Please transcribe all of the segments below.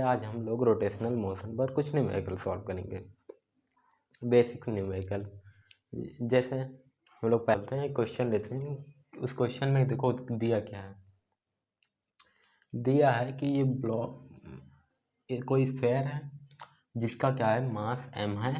करेंगे आज हम लोग रोटेशनल मोशन पर कुछ न्यूमेरिकल सॉल्व करेंगे, बेसिक न्यूमेरिकल। जैसे हम लोग पढ़ते हैं, क्वेश्चन लेते हैं। उस क्वेश्चन में देखो दिया क्या है। दिया है कि ये ब्लॉक कोई स्फेयर है जिसका क्या है, मास m है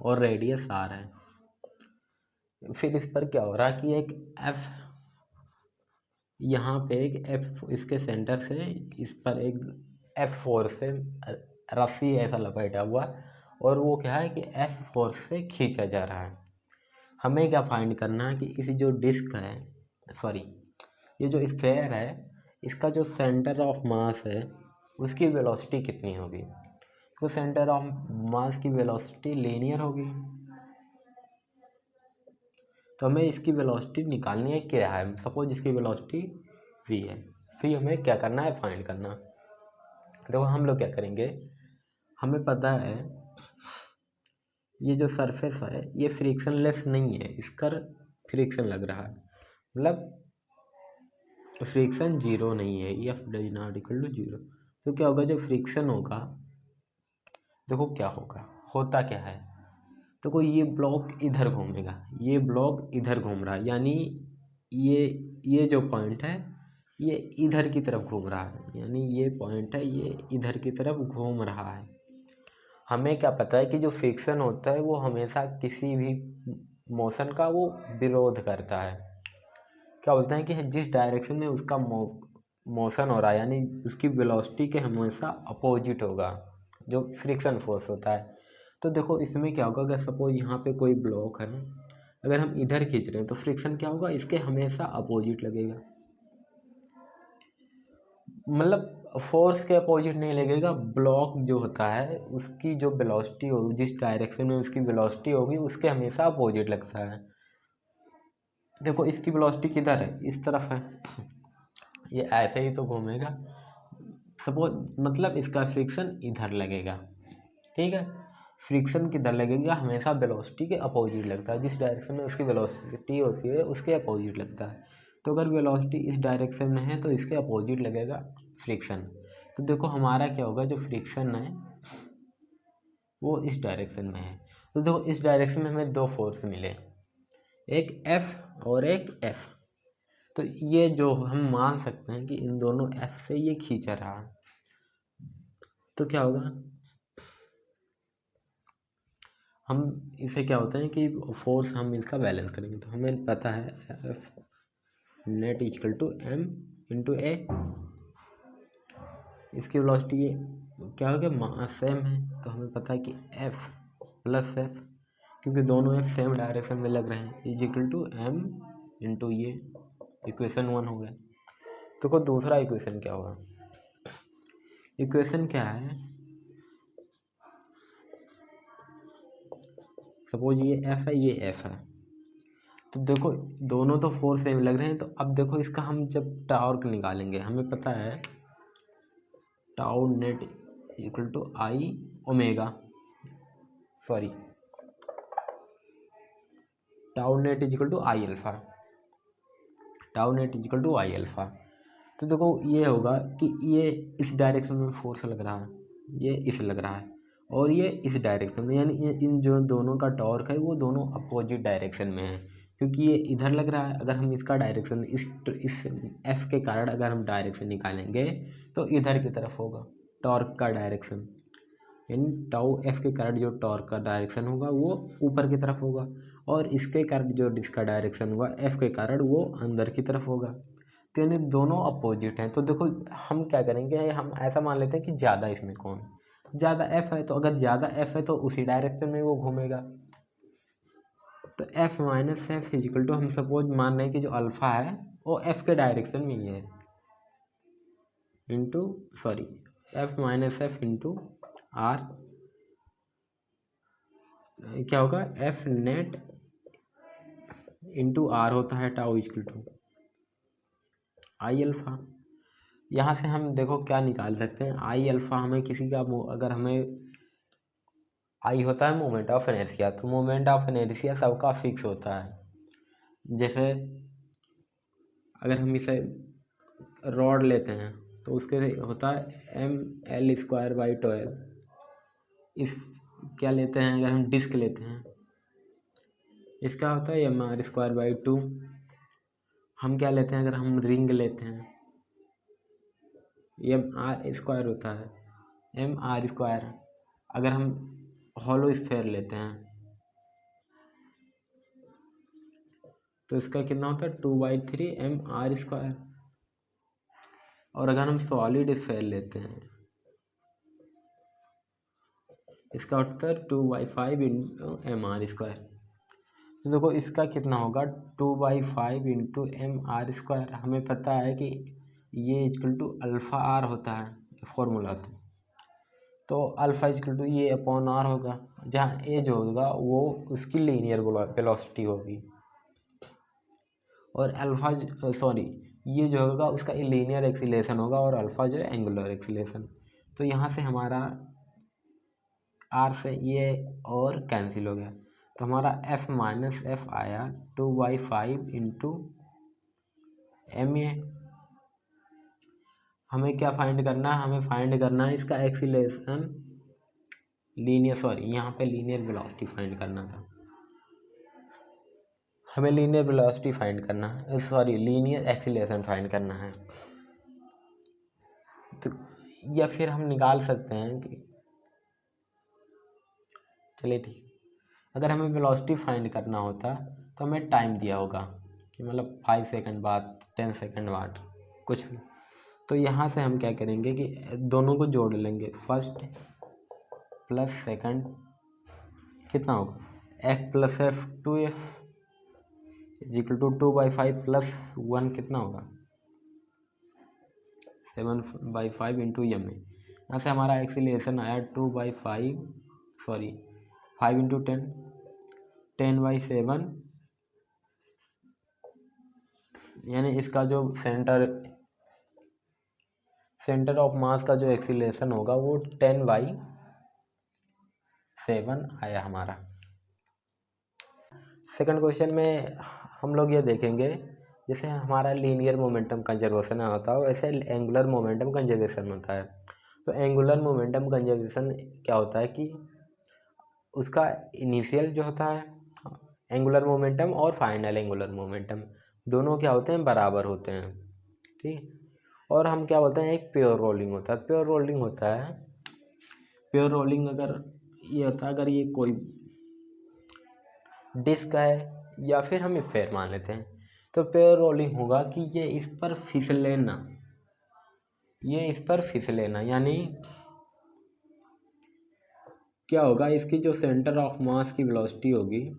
और रेडियस r है। फिर इस पर क्या हो रहा है कि एक f, यहाँ पे एक f इसके सेंटर से इस पर एक f फोर्स से रस्सी ऐसा लपेटा हुआ और वो क्या है कि f फोर्स से खींचा जा रहा है। हमें क्या फाइंड करना है कि इस जो डिस्क है, सॉरी ये जो स्फेयर है, इसका जो सेंटर ऑफ मास है उसकी वेलोसिटी कितनी होगी। तो सेंटर ऑफ मास की वेलोसिटी लीनियर होगी, तो हमें इसकी वेलोसिटी निकालनी है। क्या है, सपोज इसकी वेलोसिटी v है। फिर हमें क्या करना है, फाइंड करना। देखो हम लोग क्या करेंगे, हमें पता है ये जो सरफेस है ये फ्रिक्शनलेस नहीं है, इसका फ्रिक्शन लग रहा है, मतलब फ्रिक्शन जीरो नहीं है, f does not equal to zero. तो क्या होगा, जो फ्रिक्शन होगा, देखो क्या होगा, होता क्या है। तो कोई ये ब्लॉक इधर घूमेगा, ये ब्लॉक इधर घूम रहा है, यानी ये जो पॉइंट है ये इधर की तरफ घूम रहा है, यानी ये पॉइंट है ये इधर की तरफ घूम रहा है। हमें क्या पता है कि जो फ्रिक्शन होता है वो हमेशा किसी भी मोशन का वो विरोध करता है। क्या बोलते हैं कि जिस डायरेक्शन में उसका मोशन हो रहा है, यानी उसकी वेलोसिटी के हमेशा अपोजिट होगा जो फ्रिक्शन फोर्स होता है। तो देखो इसमें क्या होगा, अगर सपोज यहाँ पे कोई ब्लॉक है, अगर हम इधर खींच रहे हैं तो फ्रिक्शन क्या होगा, इसके हमेशा अपोजिट लगेगा, मतलब फोर्स के अपोजिट नहीं लगेगा। ब्लॉक जो होता है उसकी जो वेलोसिटी होगी, जिस डायरेक्शन में उसकी वेलोसिटी होगी उसके हमेशा अपोजिट लगता है। देखो इसकी वेलोसिटी किधर है, इस तरफ है, ये ऐसे ही तो घूमेगा, सपोज मतलब इसका फ्रिक्शन इधर लगेगा, ठीक है। फ्रिक्शन किधर लगेगा, हमेशा वेलोसिटी के अपोजिट लगता है, जिस डायरेक्शन में उसकी वेलोसिटी होती है उसके अपोजिट लगता है। तो अगर वेलोसिटी इस डायरेक्शन में है तो इसके अपोजिट लगेगा फ्रिक्शन। तो देखो हमारा क्या होगा, जो फ्रिक्शन है वो इस डायरेक्शन में है। तो देखो इस डायरेक्शन में हमें दो फोर्स मिले, एक F और एक F। तो ये जो हम मान सकते हैं कि इन दोनों F से ये खींचा रहा है। तो क्या होगा, हम इसे क्या होता है कि फोर्स हम इसका बैलेंस करेंगे। तो हमें पता है F net equal to M into a, इसकी वेलोसिटी क्या हो गया, मास सेम है, तो हमें पता है कि F प्लस F, क्योंकि दोनों F सेम डायरेक्शन में लग रहे हैं, is equal to M into ये। इक्वेशन 1 हो गया। तो को दूसरा इक्वेशन क्या होगा, इक्वेशन क्या है, सपोज ये F है ये F है। तो देखो दोनों तो फोर्स सेम लग रहे हैं, तो अब देखो इसका हम जब टॉर्क निकालेंगे, हमें पता है tau net equal to I omega, sorry tau net equal to I alpha, tau net equal to I alpha. तो देखो ये होगा कि ये इस डायरेक्शन में फोर्स लग रहा है, ये इस लग रहा है, और ये इस डायरेक्शन में, यानी इन जो दोनों का टॉर्क है वो दोनों अपोजिट डायरेक्शन में है, क्योंकि ये इधर लग रहा है। अगर हम इसका डायरेक्शन इस एफ के कारण अगर हम डायरेक्शन निकालेंगे तो इधर की तरफ होगा टॉर्क का डायरेक्शन, यानी टाउ एफ के कारण जो टॉर्क का डायरेक्शन होगा वो ऊपर की तरफ होगा, और इसके कारण जो इसका डायरेक्शन होगा एफ के कारण वो अंदर की तरफ होगा। तो यानी दोनों अपोजिट हैं। तो देखो हम क्या करेंगे, हम ऐसा मान लेते हैं कि ज़्यादा इसमें कौन, ज़्यादा एफ है, तो अगर ज़्यादा एफ है तो उसी डायरेक्शन में वो घूमेगा। तो f minus f equal to, हम सपोज मान रहे हैं कि जो अल्फ़ा है वो एफ के डायरेक्शन में ही है, into sorry f minus f into r, क्या होगा, एफ नेट इंटू आर होता है tau equal to I alpha. यहाँ से हम देखो क्या निकाल सकते हैं, आई अल्फ़ा हमें किसी का, अगर हमें आई होता है मोमेंट ऑफ इनर्शिया, तो मोमेंट ऑफ इनर्शिया सबका फिक्स होता है। जैसे अगर हम इसे रॉड लेते हैं तो उसके होता है ml²/12। इस क्या लेते हैं, अगर हम डिस्क लेते हैं इसका होता है mr²/2। हम क्या लेते हैं, अगर हम रिंग लेते हैं mr² होता है, mr²। अगर हम हॉलो स्फेयर लेते हैं तो इसका कितना होता है 2/3 mr²। और अगर हम सॉलिड स्फेयर लेते हैं इसका होता है 2/5 mr²। तो देखो इसका कितना होगा 2/5 mr²। हमें पता है कि ये इक्वल टू अल्फ़ा आर होता है फॉर्मूला। तो अल्फ़ा इक्वल टू ये अपॉन आर होगा, जहाँ ए जो होगा वो उसकी लीनियर वेलोसिटी होगी, और अल्फ़ा ये जो होगा उसका लीनियर एक्सीलरेशन होगा, और अल्फ़ा जो है एंगुलर एक्सीलरेशन। तो यहाँ से हमारा आर से ये और कैंसिल हो गया, तो हमारा f माइनस एफ आया 2/5 m ए। हमें क्या फाइंड करना है, हमें फाइंड करना है इसका एक्सीलरेशन यहाँ पे लीनियर वेलोसिटी फाइंड करना था। हमें लीनियर वेलोसिटी फाइंड करना है, लीनियर एक्सीलरेशन फाइंड करना है। तो या फिर हम निकाल सकते हैं कि चलिए ठीक, अगर हमें वेलोसिटी फाइंड करना होता तो हमें टाइम दिया होगा कि मतलब 5 सेकंड बाद 10 सेकंड बाद कुछ भी। तो यहाँ से हम क्या करेंगे कि दोनों को जोड़ लेंगे, फर्स्ट प्लस सेकंड कितना होगा f plus f 2f equal to 2/5 plus 1 कितना होगा 7/5 इंटू एम ए। यहाँ से हमारा एक्सीलरेशन आया 5 इंटू 10/7, यानी इसका जो सेंटर ऑफ मास का जो एक्सीलरेशन होगा वो 10/7 आया हमारा। सेकंड क्वेश्चन में हम लोग ये देखेंगे, जैसे हमारा लीनियर मोमेंटम कंजर्वेशन होता है वैसे एंगुलर मोमेंटम कंजर्वेशन होता है। तो एंगुलर मोमेंटम कंजर्वेशन क्या होता है कि उसका इनिशियल जो होता है एंगुलर मोमेंटम और फाइनल एंगुलर मोमेंटम दोनों क्या होते हैं, बराबर होते हैं, ठीक। और हम क्या बोलते हैं, एक प्योर रोलिंग होता है। प्योर रोलिंग अगर ये होता है, अगर ये कोई डिस्क है या फिर हम स्फेयर मान लेते हैं, तो प्योर रोलिंग होगा कि ये इस पर फिसलेना, यानी क्या होगा, इसकी जो सेंटर ऑफ मास की वेलोसिटी होगी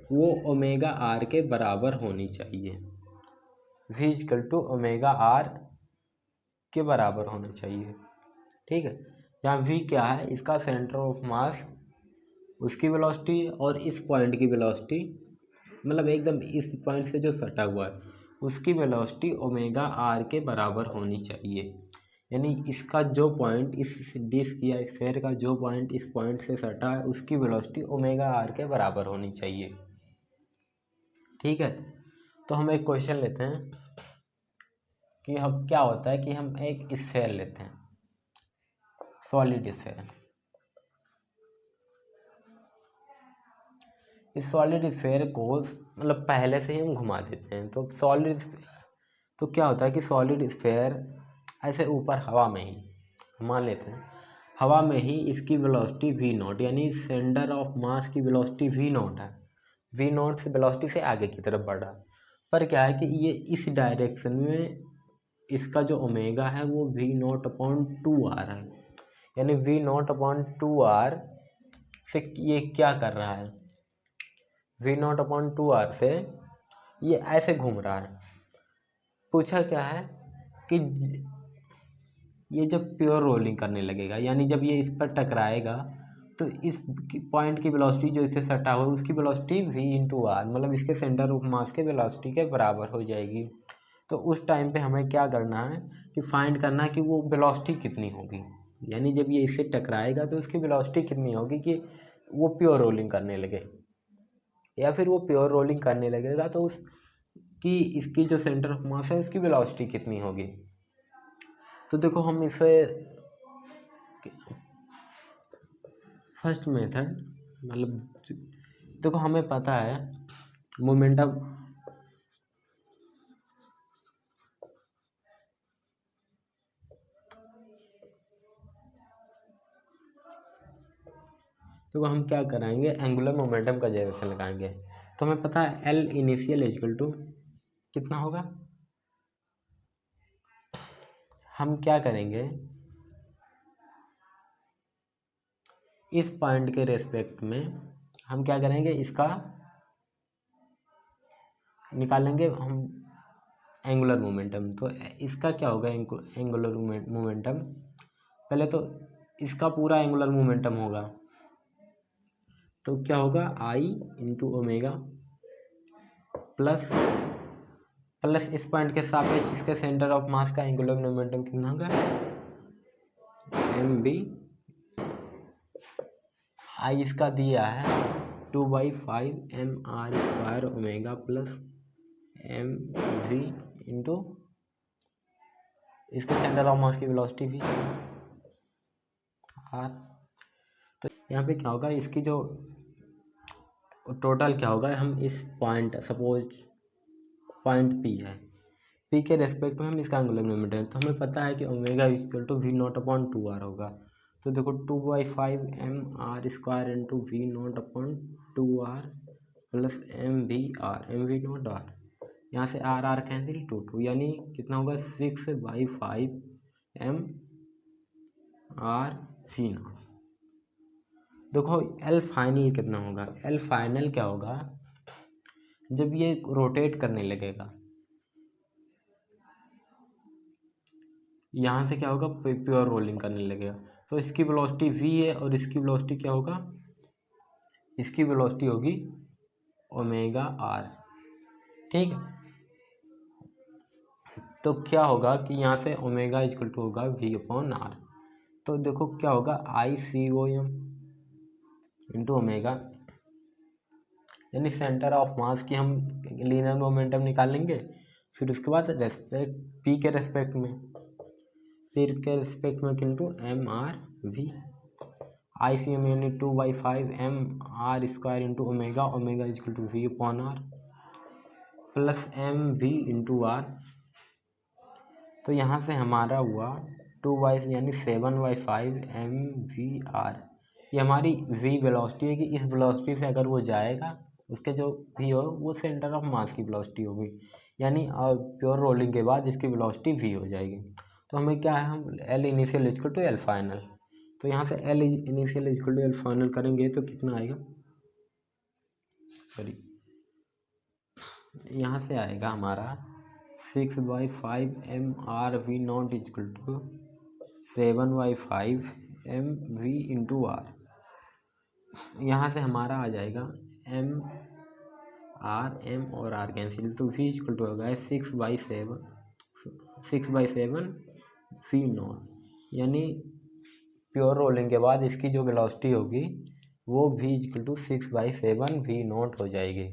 वो ओमेगा आर के बराबर होनी चाहिए, v equal to omega r के बराबर होना चाहिए, ठीक है। यहाँ v क्या है, इसका सेंटर ऑफ मास, उसकी वेलोसिटी और इस पॉइंट की वेलोसिटी, मतलब एकदम इस पॉइंट से जो सटा हुआ है उसकी वेलोसिटी ओमेगा आर के बराबर होनी चाहिए। यानी इसका जो पॉइंट, इस डिस्क या स्फेयर का जो पॉइंट इस पॉइंट से सटा है उसकी वेलोसिटी ओमेगा आर के बराबर होनी चाहिए, ठीक है। तो हम एक क्वेश्चन लेते हैं कि हम क्या होता है कि हम एक स्फेयर लेते हैं, सॉलिड स्फेयर। इस सॉलिड स्फेयर को मतलब पहले से ही हम घुमा देते हैं, तो क्या होता है कि सॉलिड स्फेयर ऐसे ऊपर हवा में ही मान लेते हैं, हवा में ही इसकी वेलोसिटी v0, यानी सेंटर ऑफ मास की वेलोसिटी v0 है। v0 से वेलोसिटी से आगे की तरफ बढ़ रहा है, पर क्या है कि ये इस डायरेक्शन में इसका जो ओमेगा है वो v0/2r है, यानी v0/2r से ये क्या कर रहा है, v0/2r से ये ऐसे घूम रहा है। पूछा क्या है कि ये जब प्योर रोलिंग करने लगेगा, यानी जब ये इस पर टकराएगा तो इस पॉइंट की वेलोसिटी जो इससे सटा हुआ उसकी वेलोसिटी v/r, मतलब इसके सेंटर ऑफ मास के वेलोसिटी के बराबर हो जाएगी। तो उस टाइम पे हमें क्या करना है कि फाइंड करना है कि वो वेलोसिटी कितनी होगी, यानी जब ये इससे टकराएगा तो उसकी वेलोसिटी कितनी होगी कि वो प्योर रोलिंग करने लगे, या फिर वो प्योर रोलिंग करने लगेगा तो कि इसकी जो सेंटर ऑफ मास है इसकी वेलोसिटी कितनी होगी। तो देखो हम इसे फर्स्ट मेथड मतलब देखो हमें पता है मोमेंटम तो हम क्या कराएंगे एंगुलर मोमेंटम का डायरेक्शन लगाएंगे। तो हमें पता है एल इनिशियल इक्वल टू कितना होगा। हम क्या करेंगे इस पॉइंट के रेस्पेक्ट में हम क्या करेंगे इसका निकालेंगे हम एंगुलर मोमेंटम। तो इसका क्या होगा एंगुलर मोमेंटम, पहले तो इसका पूरा एंगुलर मोमेंटम होगा। तो क्या होगा आई इंटू ओमेगा प्लस इस पॉइंट के सापेक्ष इसके सेंटर ऑफ मास का एंगुलर मोमेंटम कितना होगा एम बी। आई इसका दिया है 2/5 mr² omega plus m v into इसके सेंटर ऑफ मास की वेलोसिटी भी आर। तो यहाँ पे क्या होगा इसकी जो टोटल क्या होगा, हम इस पॉइंट सपोज पॉइंट पी है, पी के रेस्पेक्ट में हम इसका एंगुलर मोमेंटम है। तो हमें पता है कि ओमेगा इक्वल टू V0/2r होगा। तो देखो 2/5 mr² into V0/2r plus mv0r, यहाँ से r कैंसिल 2 यानी कितना होगा 6/5 mr/V0। देखो एल फाइनल कितना होगा, एल फाइनल क्या होगा जब ये रोटेट करने लगेगा, यहाँ से क्या होगा प्योर रोलिंग करने लगेगा। तो इसकी वेलोसिटी v है और इसकी वेलोसिटी क्या होगा, इसकी वेलोसिटी होगी ओमेगा आर। ठीक है, तो क्या होगा कि यहाँ से ओमेगा इक्वल टू होगा V/r। तो देखो क्या होगा ICOM इंटू ओमेगा, यानी सेंटर ऑफ मास की हम लीनियर मोमेंटम निकालेंगे, फिर उसके बाद रेस्पेक्ट पी के रेस्पेक्ट में किंतु MR/V। ICM यानी 2/5 mr² into omega equal to V/r plus MV into R। तो यहाँ से हमारा हुआ 2/5 यानी 7/5 mvr। ये हमारी v वेलोसिटी है कि इस वेलोसिटी से अगर वो जाएगा उसके जो v हो वो सेंटर ऑफ मास की वेलोसिटी होगी, यानी प्योर रोलिंग के बाद इसकी वेलोसिटी v हो जाएगी। तो हमें क्या है, हम L initial equal to L final, तो यहाँ से L initial equal to L final करेंगे तो कितना आएगा, सॉरी यहाँ से आएगा हमारा 6/5 mr/V0 equal to 7/5 mv into r. यहाँ से हमारा आ जाएगा m और r कैंसिल, तो v इक्वल टू होगा 6/7 V0, यानी प्योर रोलिंग के बाद इसकी जो वेलोसिटी होगी वो v इक्वल टू 6/7 V0 हो जाएगी।